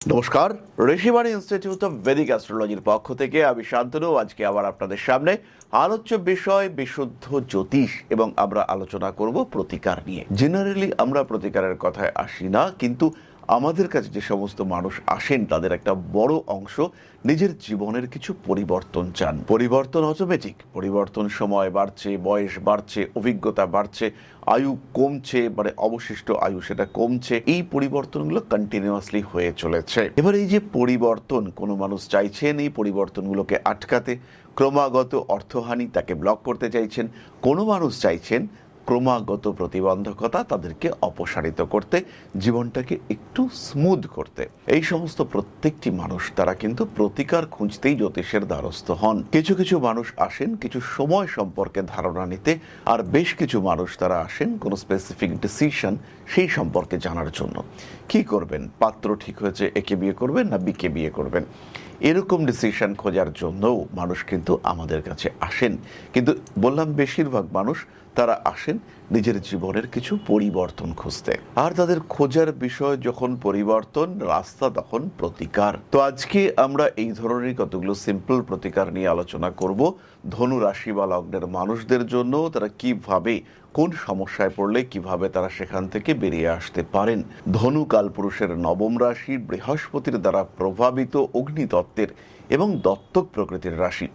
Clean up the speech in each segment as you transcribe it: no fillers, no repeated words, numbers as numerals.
নমস্কার, Rishibani institute of Vedic অ্যাস্ট্রোলজির পক্ষ থেকে আমি শান্তনু আজকে আবার আপনাদের সামনে আলোচ্য বিষয় বিশুদ্ধ জ্যোতিষ এবং আমরা আলোচনা করব প্রতিকার নিয়ে। জেনারেলি আমরা প্রতিকারের কথায় আসি না, কিন্তু আমাদের কাছে যে সমস্ত মানুষ আসেন তাদের একটা বড় অংশ নিজের জীবনের কিছু পরিবর্তন চান। পরিবর্তন অটোমেটিক, পরিবর্তন সময় বাড়ছে, বয়স বাড়ছে, অভিজ্ঞতা বাড়ছে, আয়ু কমছে, মানে অবশিষ্ট আয়ু সেটা কমছে, এই পরিবর্তনগুলো কন্টিনিউয়াসলি হয়ে চলেছে। এবার এই যে পরিবর্তন, কোনো মানুষ চাইছেন এই পরিবর্তনগুলোকে আটকাতে, ক্রমাগত অর্থহানি তাকে ব্লক করতে চাইছেন, কোনো মানুষ চাইছেন ক্রমাগত প্রতিবন্ধকতা তাদেরকে অপসারিত করতে, জীবনটাকে একটু স্মুথ করতে। এই সমস্ত প্রত্যেকটি মানুষ তারা কিন্তু প্রতিকার খুঁজতেই জ্যোতিষের দ্বারস্থ হন। কিছু কিছু মানুষ আসেন কিছু সময় সম্পর্কে ধারণা নিতে, আর বেশ কিছু মানুষ তারা আসেন কোনো স্পেসিফিক ডিসিশন সেই সম্পর্কে জানার জন্য। কি করবেন, পাত্র ঠিক হয়েছে, একে বিয়ে করবেন না বিকে বিয়ে করবেন, এরকম ডিসিশন খোঁজার জন্যও মানুষ কিন্তু আমাদের কাছে আসেন। কিন্তু বললাম বেশিরভাগ মানুষ তারা আসেন নিজের জীবনের কিছু পরিবর্তন খুঁজতে, আর তাদের খোঁজার বিষয় যখন পরিবর্তন, রাস্তা তখন প্রতিকার। তো আজকে আমরা এই ধরনের কতগুলো সিম্পল প্রতিকার নিয়ে আলোচনা করব ধনু রাশি বা লগ্নের মানুষদের জন্য। তারা কিভাবে, কোন সমস্যায় পড়লে কিভাবে তারা সেখান থেকে বেরিয়ে আসতে পারেন। ধনু কালপুরুষের নবম রাশি, বৃহস্পতির দ্বারা প্রভাবিত, অগ্নিতত্ত্বের এবং দত্তক প্রকৃতির রাশি।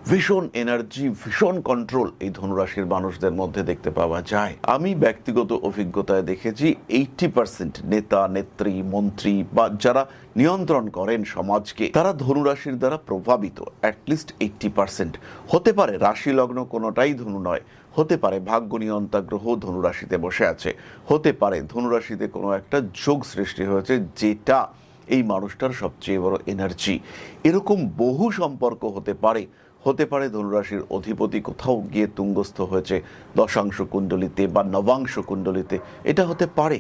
ভীষণ এনার্জি, ভীষণ কন্ট্রোল এই ধনুরাশির মানুষদের মধ্যে দেখতে পাওয়া যায়। আমি ব্যক্তিগত অভিজ্ঞতায় দেখেছি 80% নেতা, নেত্রী, মন্ত্রী বা যারা নিয়ন্ত্রণ করেন সমাজকে, তারা ধনুরাশির দ্বারা প্রভাবিত। অ্যাটলিস্ট 80% হতে পারে রাশি লগ্ন কোনোটাই ধনু নয়, হতে পারে ভাগ্য নিয়ন্তা গ্রহ ধনুরাশিতে বসে আছে, হতে পারে ধনুরাশিতে কোনো একটা যোগ সৃষ্টি হয়েছে যেটা এই মানুষটার সবচেয়ে বড় এনার্জি। এরকম বহু সম্পর্ক হতে পারে। হতে পারে ধনুরাশির অধিপতি কোথাও গিয়ে তুঙ্গস্থ হয়েছে দশাংশ কুণ্ডলিতে বা নবাংশ কুণ্ডলিতে, এটা হতে পারে।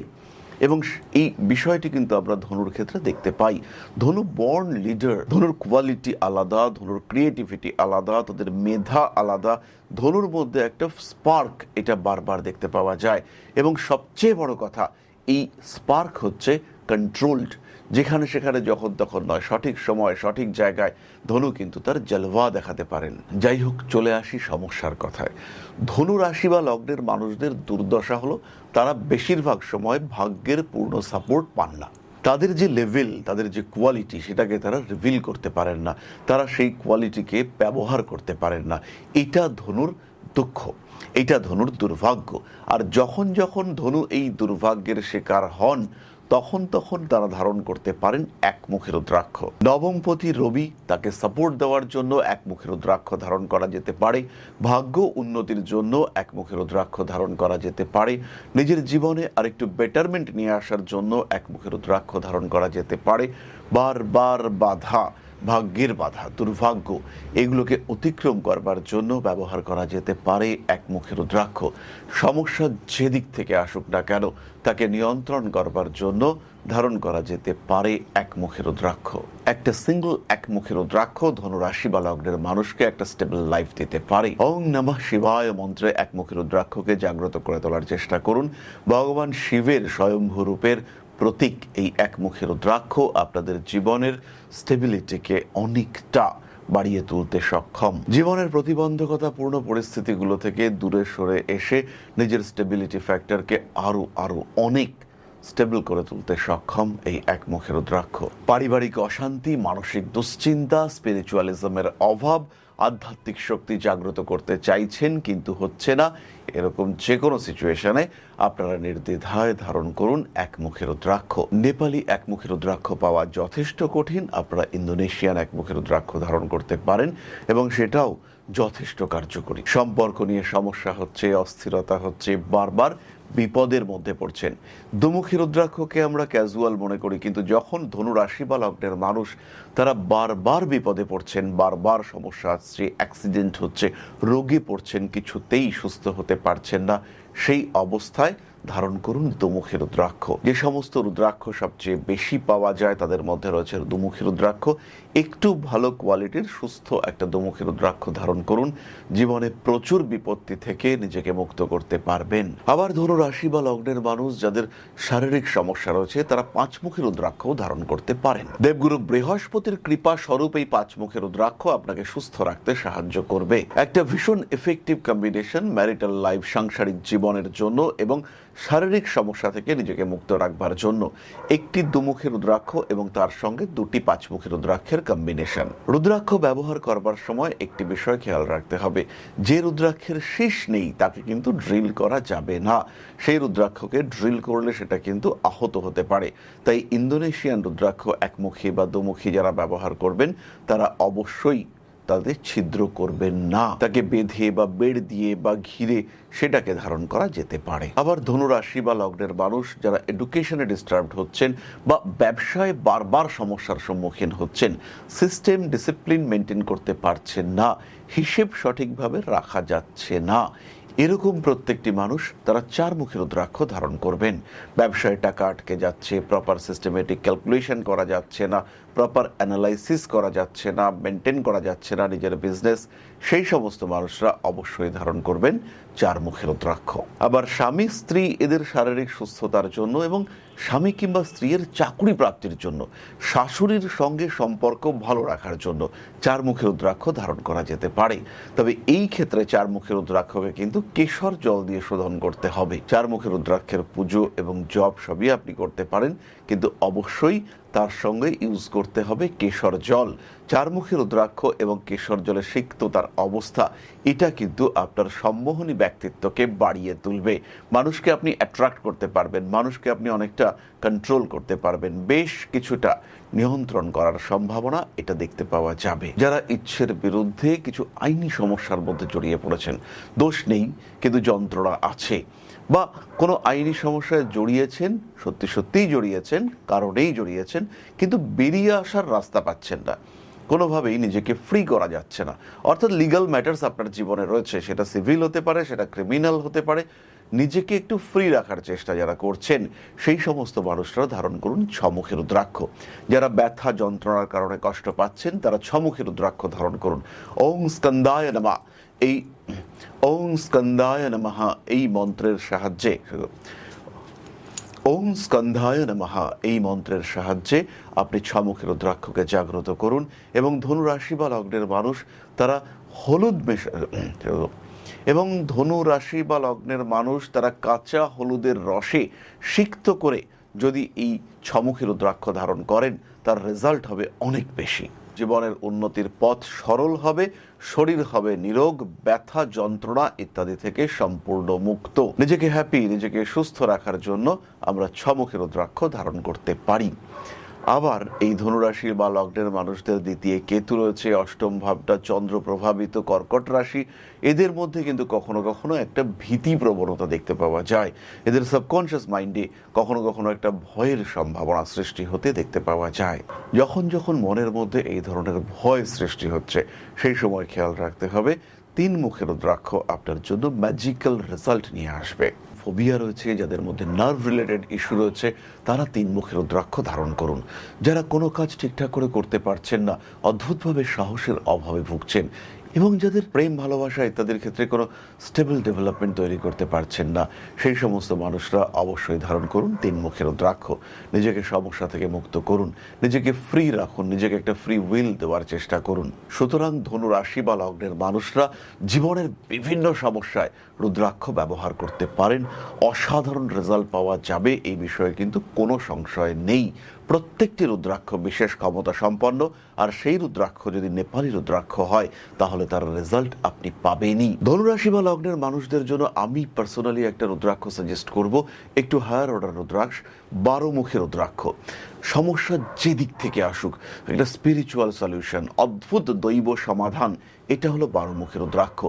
এবং এই বিষয়টি কিন্তু আমরা ধনুর ক্ষেত্রে দেখতে পাই। ধনু বর্ন লিডার, ধনুর কোয়ালিটি আলাদা, ধনুর ক্রিয়েটিভিটি আলাদা, তাদের মেধা আলাদা, ধনুর মধ্যে একটা স্পার্ক এটা বারবার দেখতে পাওয়া যায়। এবং সবচেয়ে বড় কথা, এই স্পার্ক হচ্ছে কন্ট্রোলড, যেখানে সেখানে যখন তখন নয়, সঠিক সময় সঠিক জায়গায় ধনু কিন্তু তার জলওয়া দেখাতে পারেন। যাই হোক, চলে আসি সমস্যার কথায়। ধনু রাশি বা লগ্নের মানুষদের দুর্দশা হলো তারা বেশিরভাগ সময় ভাগ্যের পূর্ণ সাপোর্ট পান না। তাদের যে লেভেল, তাদের যে কোয়ালিটি, সেটাকে তারা রিভিল করতে পারেন না, তারা সেই কোয়ালিটিকে ব্যবহার করতে পারেন না। এটা ধনুর দুঃখ, এটা ধনুর দুর্ভাগ্য। আর যখন যখন ধনু এই দুর্ভাগ্যের শিকার হন, তখন তখন তারা ধারণ করতে পারেন একমুখী রুদ্রাক্ষ। নবমপতি রবি, তাকে সাপোর্ট দেওয়ার জন্য একমুখী রুদ্রাক্ষ ধারণ করা যেতে পারে। ভাগ্য উন্নতির জন্য একমুখী রুদ্রাক্ষ ধারণ করা যেতে পারে। নিজের জীবনে আরেকটু বেটারমেন্ট নিয়ে আসার জন্য একমুখী রুদ্রাক্ষ ধারণ করা যেতে পারে। বারবার বাধা, ভাগ্যের বাধা, দুর্ভাগ্য, এগুলোকে অতিক্রম করবার জন্য ব্যবহার করা যেতে পারে একমুখী রুদ্রাক্ষ। সমস্যা যেদিক থেকে আসুক না কেন, তাকে নিয়ন্ত্রণ করবার জন্য ধারণ করা যেতে পারে একমুখী রুদ্রাক্ষ। একটা সিঙ্গল একমুখী রুদ্রাক্ষ ধনুরাশি বা লগ্নের মানুষকে একটা স্টেবল লাইফ দিতে পারে। ওং নমঃ শিবায় মন্ত্রে একমুখী রুদ্রাক্ষকে জাগ্রত করে তোলার চেষ্টা করুন। ভগবান শিবের স্বয়ম্ভূ রূপের প্রতীক এই একমুখী রুদ্রাক্ষ আপনাদের জীবনের স্টেবিলিটিকে অনেকটা বাড়িয়ে তুলতে সক্ষম। জীবনের প্রতিবন্ধকতাপূর্ণ পরিস্থিতিগুলো থেকে দূরে সরে এসে নিজের স্টেবিলিটি ফ্যাক্টরকে আরো আরো অনেক স্টেবল করে তুলতে সক্ষম এই একমুখী রুদ্রাক্ষ। পারিবারিক অশান্তি, মানসিক দুশ্চিন্তা, স্পিরিচুয়ালিজমের অভাব, আধ্যাত্মিক শক্তি জাগ্রত করতে চাইছেন কিন্তু হচ্ছে না, এরকম যে কোনো সিচুয়েশনে আপনারা নির্দ্বিধায় ধারণ করুন একমুখী রুদ্রাক্ষ। নেপালি একমুখী রুদ্রাক্ষ পাওয়া যথেষ্ট কঠিন, আপনারা ইন্দোনেশিয়ান একমুখী রুদ্রাক্ষ ধারণ করতে পারেন এবং সেটাও যথেষ্ট কার্যকরী। সম্পর্ক নিয়ে সমস্যা হচ্ছে, অস্থিরতা হচ্ছে, বারবার বিপদের মধ্যে পড়ছেন, দুমুখী রুদ্রাক্ষকে আমরা ক্যাজুয়াল মনে করি, কিন্তু যখন ধনু রাশি বা লগ্নের মানুষ তারা বারবার বিপদে পড়ছেন, বারবার সমস্যা আসছে, অ্যাক্সিডেন্ট হচ্ছে, রোগে পড়ছেন, কিছুতেই সুস্থ হতে পারছেন না, সেই অবস্থায় ধারণ করুন দুমুখী রুদ্রাক্ষ। যে সমস্ত রুদ্রাক্ষ সবচেয়ে বেশি পাওয়া যায় তাদের মধ্যে রয়েছে দুমুখী রুদ্রাক্ষ। একটু ভালো কোয়ালিটির সুস্থ একটা দুমুখী রুদ্রাক্ষ ধারণ করুন, জীবনে প্রচুর বিপত্তি থেকে নিজেকে মুক্ত করতে পারবেন। আবার ধনু রাশি বা লগ্নের মানুষ যাদের শারীরিক সমস্যা রয়েছে তারা পাঁচমুখী রুদ্রাক্ষও ধারণ করতে পারেন। দেবগুরু বৃহস্পতির কৃপা স্বরূপ এই পাঁচমুখী রুদ্রাক্ষ আপনাকে সুস্থ রাখতে সাহায্য করবে। একটা ভীষণ এফেক্টিভ কম্বিনেশন ম্যারিটাল লাইফ, সাংসারিক জীবনের জন্য এবং শারীরিক সমস্যা থেকে নিজেকে মুক্ত রাখবার জন্য একটি দুমুখী রুদ্রাক্ষ এবং তার সঙ্গে দুটি পাঁচমুখী রুদ্রাক্ষের কম্বিনেশন। রুদ্রাক্ষ ব্যবহার করবার সময় একটি বিষয় খেয়াল রাখতে হবে, যে রুদ্রাক্ষের শীষ নেই তাকে কিন্তু ড্রিল করা যাবে না। সেই রুদ্রাক্ষকে ড্রিল করলে সেটা কিন্তু আহত হতে পারে। তাই ইন্দোনেশিয়ান রুদ্রাক্ষ একমুখী বা দুমুখী যারা ব্যবহার করবেন তারা অবশ্যই তাদের ছিদ্র করবেন না, তাকে বেঁধে বা বেড় দিয়ে বা ঘিরে সেটাকে ধারণ করা যেতে পারে। আবার ধনুরাশি বা লগ্নের মানুষ যারা এডুকেশনে ডিস্টার্বড হচ্ছেন বা ব্যবসায় বারবার সমস্যার সম্মুখীন হচ্ছেন, সিস্টেম ডিসিপ্লিন মেনটেন করতে পারছেন না, হিসেব সঠিকভাবে রাখা যাচ্ছে না, এরকম প্রত্যেকটি মানুষ তারা চারমুখী রুদ্রাক্ষ ধারণ করবেন। ব্যবসায় টাকা আটকে যাচ্ছে, প্রপার সিস্টেমেটিক ক্যালকুলেশন করা যাচ্ছে না, প্রপার অ্যানালাইসিস করা যাচ্ছে না, মেনটেন করা যাচ্ছে না নিজের বিজনেস, সেই সমস্ত মানুষরা অবশ্যই ধারণ করবেন চারমুখী রুদ্রাক্ষ। আবার স্বামী স্ত্রী এদের শারীরিক সুস্থতার জন্য এবং স্বামী কিংবা স্ত্রীর চাকুরি প্রাপ্তির জন্য, শাশুড়ির সঙ্গে সম্পর্ক ভালো রাখার জন্য চারমুখী রুদ্রাক্ষ ধারণ করা যেতে পারে। তবে এই ক্ষেত্রে চারমুখী রুদ্রাক্ষকে কিন্তু কেশর জল দিয়ে শোধন করতে হবে। চারমুখী রুদ্রাক্ষের পুজো এবং জপ সবই আপনি করতে পারেন, কিন্তু অবশ্যই তার সঙ্গে ইউজ করতে হবে কেশর জল। চারমুখী রুদ্রাক্ষ এবং কেশর জলে সিক্ততার অবস্থা, এটা কিন্তু আপনার সম্মোহনী ব্যক্তিত্বকে বাড়িয়ে তুলবে। মানুষকে আপনি অ্যাট্রাক্ট করতে পারবেন, মানুষকে আপনি অনেকটা কন্ট্রোল করতে পারবেন, বেশ কিছুটা নিয়ন্ত্রণ করার সম্ভাবনা এটা দেখতে পাওয়া যাবে। যারা ইচ্ছের বিরুদ্ধে কিছু আইনি সমস্যার মধ্যে জড়িয়ে পড়েছেন, দোষ নেই কিন্তু যন্ত্রণা আছে, বা কোনো আইনি সমস্যায় জড়িয়েছেন, সত্যি সত্যিই জড়িয়েছেন, কারণেই জড়িয়েছেন, কিন্তু বেরিয়ে আসার রাস্তা পাচ্ছেন না, কোনোভাবেই নিজেকে ফ্রি করা যাচ্ছে না, অর্থাৎ লিগ্যাল ম্যাটার্স আপনার জীবনে রয়েছে, সেটা সিভিল হতে পারে, সেটা ক্রিমিনাল হতে পারে, নিজেকে একটু ফ্রি রাখার চেষ্টা যারা করছেন সেই সমস্ত মানুষরা ধারণ করুন ছমুখী রুদ্রাক্ষ। যারা ব্যথা যন্ত্রণার কারণে কষ্ট পাচ্ছেন তারা ছমুখী রুদ্রাক্ষ ধারণ করুন। ওং স্কন্দায় নমঃ, এই ওং স্কন্দায় নমঃ এই মন্ত্রের সাহায্যে, ওং স্কন্ধায় নমঃ এই মন্ত্রের সাহায্যে আপনি ছমুখী রুদ্রাক্ষকে জাগ্রত করুন। এবং ধনু রাশি বা লগ্নের মানুষ তারা হলুদ এবং ধনু রাশি বা লগ্নের মানুষ তারা কাঁচা হলুদের রসে সিক্ত করে যদি এই ছমুখী রুদ্রাক্ষ ধারণ করেন তার রেজাল্ট হবে অনেক বেশি। জীবনের উন্নতির পথ সরল হবে, শরীর হবে নিরোগ, ব্যথা যন্ত্রণা ইত্যাদি থেকে সম্পূর্ণ মুক্ত। নিজেকে হ্যাপি, নিজেকে সুস্থ রাখার জন্য আমরা ছমুখী রুদ্রাক্ষ ধারণ করতে পারি। আবার এই ধনুরাশির বা লগ্নের মানুষদের দ্বিতীয় কেতু রয়েছে, অষ্টম ভাবটা চন্দ্র প্রভাবিত কর্কট রাশি, এদের মধ্যে কিন্তু কখনো কখনো একটা ভীতি প্রবণতা দেখতে পাওয়া যায়। এদের সাবকনশিয়াস মাইন্ডে কখনো কখনো একটা ভয়ের সম্ভাবনা সৃষ্টি হতে দেখতে পাওয়া যায়। যখন যখন মনের মধ্যে এই ধরনের ভয় সৃষ্টি হচ্ছে সেই সময় খেয়াল রাখতে হবে তিন মুখের রুদ্রাক্ষ আপনার জন্য ম্যাজিক্যাল রেজাল্ট নিয়ে আসবে। ফোবিয়া রয়েছে, যাদের মধ্যে নার্ভ রিলেটেড ইস্যু রয়েছে, তারা তিন মুখের রুদ্রাক্ষ ধারণ করুন। যারা কোনো কাজ ঠিকঠাক করে করতে পারছেন না, অদ্ভুতভাবে সাহসের অভাবে ভুগছেন, এবং যাদের প্রেম ভালোবাসা ইত্যাদির ক্ষেত্রে কোনো স্টেবল ডেভেলপমেন্ট তৈরি করতে পারছেন না, সেই সমস্ত মানুষরা অবশ্যই ধারণ করুন তিন মুখের রুদ্রাক্ষ। নিজেকে সমস্যা থেকে মুক্ত করুন, নিজেকে ফ্রি রাখুন, নিজেকে একটা ফ্রি উইল দেওয়ার চেষ্টা করুন। সুতরাং ধনু রাশি বা লগ্নের মানুষরা জীবনের বিভিন্ন সমস্যায় রুদ্রাক্ষ ব্যবহার করতে পারেন, অসাধারণ রেজাল্ট পাওয়া যাবে, এই বিষয়ে কিন্তু কোনো সংশয় নেই। প্রত্যেকটি রুদ্রাক্ষ বিশেষ ক্ষমতা সম্পন্ন, আর সেই রুদ্রাক্ষ যদি নেপালি রুদ্রাক্ষ হয় তাহলে তার রেজাল্ট আপনি পাবেনই। ধনুরাশি বা লগ্নের মানুষদের জন্য আমি পার্সোনালি একটা রুদ্রাক্ষ সাজেস্ট করব, একটু হায়ার অর্ডার রুদ্রাক্ষ, 12 মুখী রুদ্রাক্ষ। সমস্যা যে দিক থেকে আসুক, একটা স্পিরিচুয়াল সলিউশন, অদ্ভুত দৈব সমাধান, এটা হলো 12 মুখী রুদ্রাক্ষ।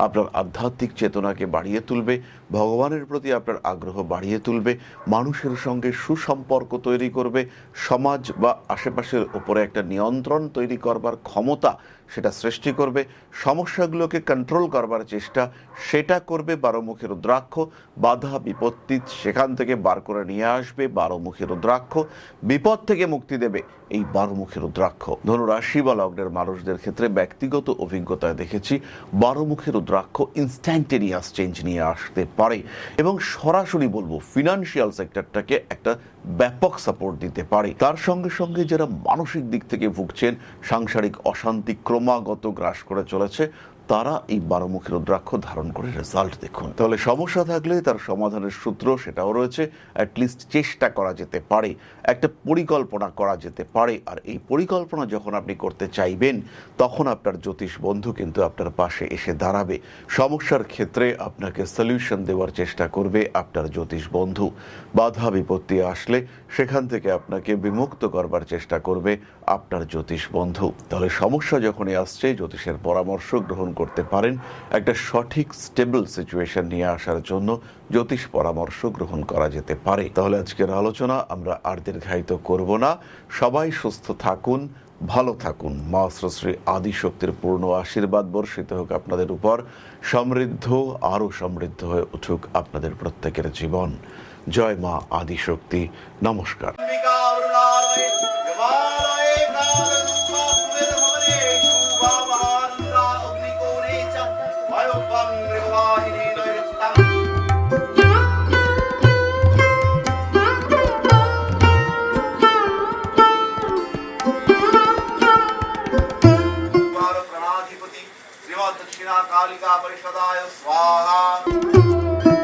আপনার আধ্যাত্মিক চেতনাকে বাড়িয়ে তুলবে, ভগবানের প্রতি আপনার আগ্রহ বাড়িয়ে তুলবে, মানুষের সঙ্গে সুসম্পর্ক তৈরি করবে, সমাজ বা আশেপাশের উপরে একটা নিয়ন্ত্রণ তৈরি করবার ক্ষমতা সেটা সৃষ্টি করবে, সমস্যাগুলোকে কন্ট্রোল করবার চেষ্টা সেটা করবে বারোমুখী রুদ্রাক্ষ, বাধা বিপত্তি সেখান থেকে বার করে নিয়ে আসবে বারোমুখী রুদ্রাক্ষ, বিপদ থেকে মুক্তি দেবে এই বারোমুখী রুদ্রাক্ষ। ধনুরাশি বা লগ্নের মানুষদের ক্ষেত্রে ব্যক্তিগত অভিজ্ঞতায় দেখেছি বারোমুখী রুদ্রাক্ষ ইনস্ট্যান্টেনিয়াস চেঞ্জ নিয়ে আসতে পারে এবং সরাসরি বলবো ফিনান্সিয়াল সেক্টরটাকে একটা ব্যাপক সাপোর্ট দিতে পারে। তার সঙ্গে সঙ্গে যারা মানসিক দিক থেকে ভুগছেন, সাংসারিক অশান্তি ক্রমাগত গ্রাস করে চলেছে, তারা এই বারোমুখী রুদ্রাক্ষ ধারণ করে রেজাল্ট দেখুন। তাহলে সমস্যা থাকলে তার সমাধানের সূত্র সেটাও রয়েছে, অ্যাটলিস্ট চেষ্টা করা যেতে পারে, একটা পরিকল্পনা করা যেতে পারে। আর এই পরিকল্পনা যখন আপনি করতে চাইবেন তখন আপনার জ্যোতিষ বন্ধু কিন্তু আপনার পাশে এসে দাঁড়াবে। সমস্যার ক্ষেত্রে আপনাকে সলিউশন দেওয়ার চেষ্টা করবে আপনার জ্যোতিষ বন্ধু। বাধা বিপত্তি আসলে সেখান থেকে আপনাকে বিমুক্ত করবার চেষ্টা করবে আপনার জ্যোতিষ বন্ধু। তাহলে সমস্যা যখনই আসছে জ্যোতিষের পরামর্শ গ্রহণ করতে পারেন একটা সঠিক স্টেবল সিচুয়েশন নিয়ে আসার জন্য জ্যোতিষ পরামর্শ গ্রহণ করা যেতে পারে। তাহলে আজকের আলোচনা আমরা আর দীর্ঘায়িত করব না। সবাই সুস্থ থাকুন, ভালো থাকুন। মা শ্রী আদিশক্তির পূর্ণ আশীর্বাদ বর্ষিত হোক আপনাদের উপর, সমৃদ্ধ আরো সমৃদ্ধ হয়ে উঠুক আপনাদের প্রত্যেকের জীবন। জয় মা আদিশক্তি। নমস্কার। दक्षिणा कालिका परिषदाय स्वाहा।